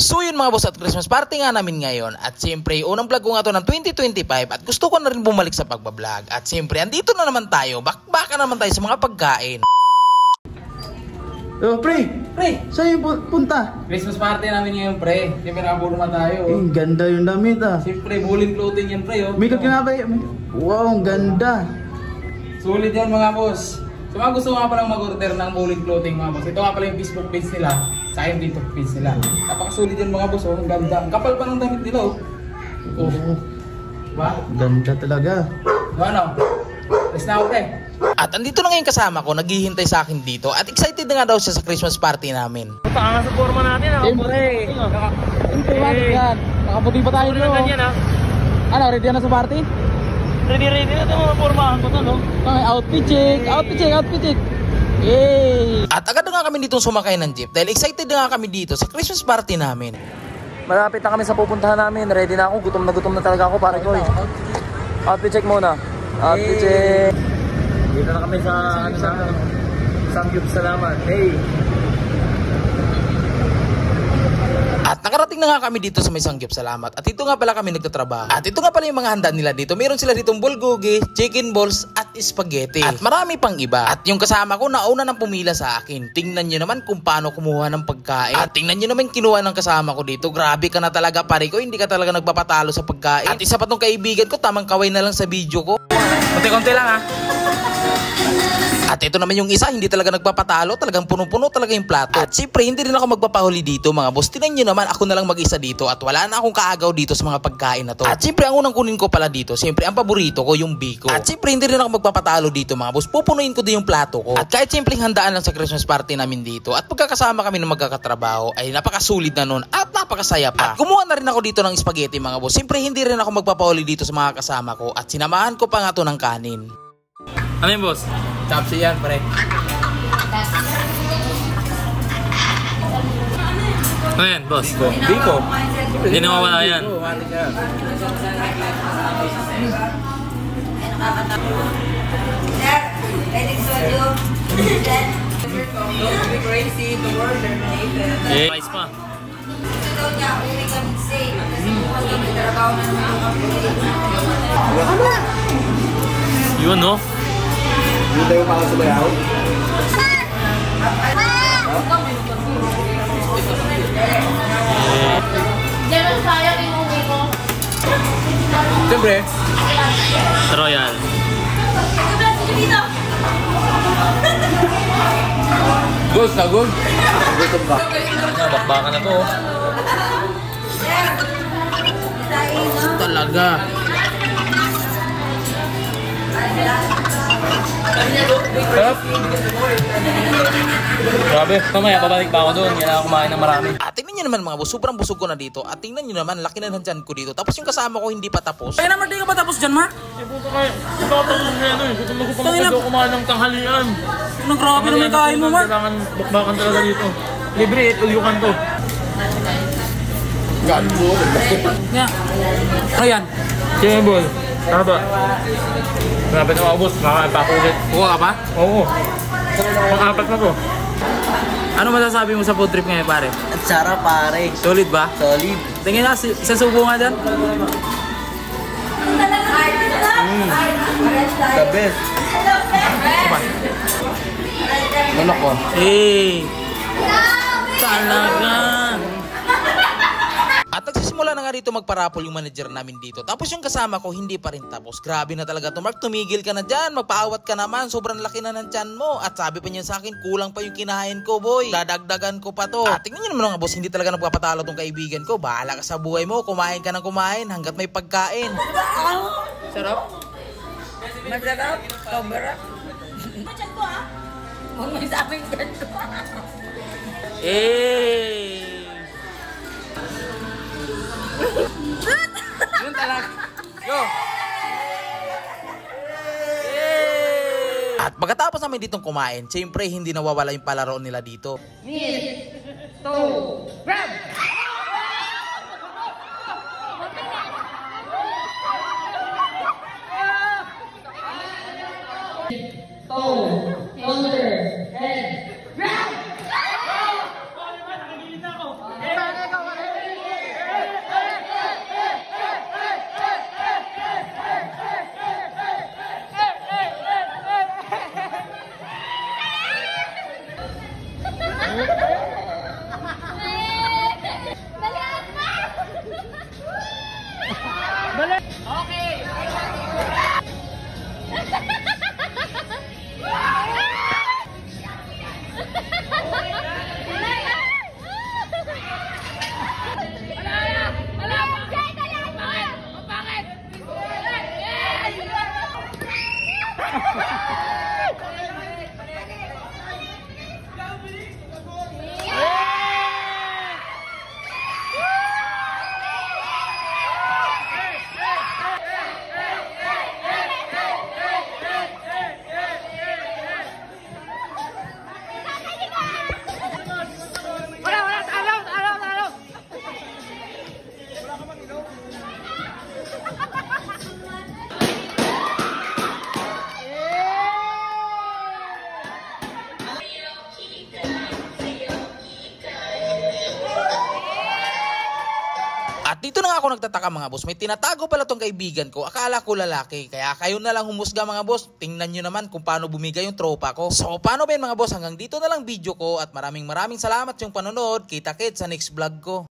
So yun mga boss, at Christmas party nga namin ngayon. At siyempre, unang vlog ko nga to ng 2025 at gusto ko na rin bumalik sa pagbablog. At siyempre, andito na naman tayo, bakbaka naman tayo sa mga pagkain. Oh, pre! Saan yung punta? Christmas party namin ngayon, pre. Siyempre nakabulungan tayo. Ang ganda yung damit ah. Siyempre, bowling clothing yan, pre. Makeup ka nga ba? Wow, ang ganda. Sulit yan mga boss. So mga gusto nga palang mag-order ng bowling clothing mga boss. Ito nga pala yung Facebook page nila. Sa yung TikTok page nila. Napakasulit yan mga boss. Oh, ang ganda. Ang kapal pa ng damit nila. Oh. Diba? Ganda talaga. Ano? Let's na ako, pre. At andito na ngayon kasama ko, naghihintay sa akin dito. At excited na nga daw siya sa Christmas party namin. Tanga sa forma natin, Siyempre. Nakaputi pa tayo dito. Ano, ready na sa party? Ready na ito mga formahan ko to, no? Outfit check. Yay! At agad na nga kami dito sumakay ng jeep dahil excited na nga kami dito sa Christmas party namin. Malapit na kami sa pupuntahan namin. Ready na ako. Gutom na talaga ako, pare ko. Outfit check muna. Outfit check. Dito na kami sa Samgyup Salamat. Hey! At nakarating na nga kami dito sa may Samgyup Salamat. At ito nga pala kami nagtatrabaho. At ito nga pala yung mga handa nila dito. Meron sila ditong bulgogi, chicken balls at spaghetti. At marami pang iba. At yung kasama ko nauna nang pumila sa akin. Tingnan nyo naman kung paano kumuha ng pagkain. At tingnan nyo naman kinuha ng kasama ko dito. Grabe ka na talaga pare ko. Hindi ka talaga nagpapatalo sa pagkain. At isa pa tong kaibigan ko, tamang kaway na lang sa video ko. Konti-konti lang ha. At ito naman yung isa, hindi talaga nagpapatalo, talagang punong-puno talaga yung plato. At siyempre, hindi rin ako magpapahuli dito mga boss. Tingnan nyo naman, ako na lang mag-isa dito at wala na akong kaagaw dito sa mga pagkain na to. At siyempre, ang unang kunin ko pala dito, siyempre, ang paborito ko, yung biko. At siyempre, hindi rin ako magpapatalo dito mga boss. Pupunuin ko din yung plato ko. At kahit siyempre, handaan lang sa Christmas party namin dito at pagkakasama kami ng magkakatrabaho, ay napakasulit na nun at napakasaya pa. At kumuha na rin ako dito ng spaghetti mga boss. Siyempre, hindi rin ako magpapahuli dito sa mga kasama ko at sinamahan ko pa nga to ng kanin. Ano yung boss? Chopsy yan, pre. Ano yan, boss? Biko. Hindi na mawala yan. Ice pa. Yun, no? Hindi tayo makasubayaw. Siyempre. Royal. Goals na goal. Gutom ka. Bakbaka na to. Talaga. Sarap. Grabe. Mamaya, babalik pa ako doon. Kailangan kumain ng marami. At tingnan nyo naman mga boss, sobrang busog ko na dito. At tingnan nyo naman, laki na ng tiyan ko dito. Tapos yung kasama ko hindi pa tapos. Kaya naman di ka pa tapos dyan, ma? Eh, puto kayo. Ito ako tapos na yan. Gutom na kayo kumain ng tanghalian. Anong grabe naman kain mo, ma? Kailangan bakbakan talaga dito. Libre, ulyukan to. Ganto. Nga. Ano yan? Sige, boy. Taba. Grabe na ako, boss. Makakapakulit. Kuha ka pa? Oo. Pang-apat na to. Ano masasabi mo sa food trip ngayon, pare? At sarap pare. Solid ba? Solid. Tingin na, isang subo nga dyan. The best. Manok ko. Eh. Talaga. At nagsisimula na nga dito magparapol yung manager namin dito. Tapos yung kasama ko hindi pa rin tapos. Grabe na talaga to, Mark. Tumigil ka na dyan. Magpaawat ka naman. Sobrang laki na ng tiyan mo. At sabi pa niya sa akin, kulang pa yung kinain ko, boy. Dadagdagan ko pa to. At tingnan nyo naman mga boss, hindi talaga nagpapatalo tong kaibigan ko. Bahala ka sa buhay mo. Kumain ka ng kumain hanggat may pagkain. Sarap. Masarap. Sobra. Machan ko ah. Huwag may sabing dyan ko. Eh. Yun talaga. Go. At pagkatapos namin ditong kumain, siyempre hindi nawawala yung palaro nila dito. Grab! Head. Grab! dito na nga ako nagtataka mga boss, may tinatago pala tong kaibigan ko, akala ko lalaki. Kaya kayo na lang humusga mga boss, tingnan nyo naman kung paano bumigay yung tropa ko. So paano ba yun mga boss, hanggang dito na lang video ko at maraming salamat yung panonood. Kita-kits sa next vlog ko.